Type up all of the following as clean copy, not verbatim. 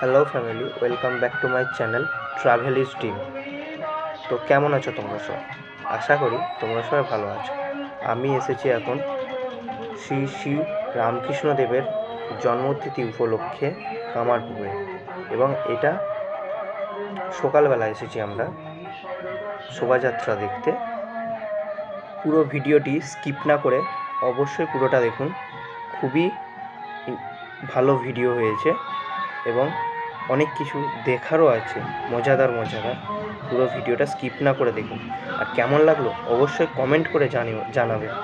Hello family, welcome back to my channel travel is dream. তো কেমন আছো তোমরা সব? আশা করি তোমরা সবাই ভালো আছো। আমি এসেছি এখন শ্রী শ্রী রামকৃষ্ণদেবের জন্মতিথি উপলক্ষে কামারপুকুরে, এবং এটা সকালবেলা এসেছি আমরা শোভাযাত্রা দেখতে। পুরো ভিডিওটি স্কিপ না করে অবশ্যই পুরোটা দেখুন। খুবই ভালো ভিডিও হয়েছে এবং অনেক কিছু দেখারও আছে, মজাদার। পুরো ভিডিওটা স্কিপ না করে দেখুন। আর কেমন লাগলো অবশ্যই কমেন্ট করে জানাবেন।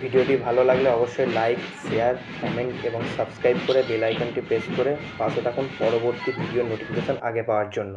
ভিডিওটি ভালো লাগলে অবশ্যই লাইক, শেয়ার, কমেন্ট এবং সাবস্ক্রাইব করে বেল আইকনটি প্রেস করে পাশে থাকুন পরবর্তী ভিডিও নোটিফিকেশন আগে পাওয়ার জন্য।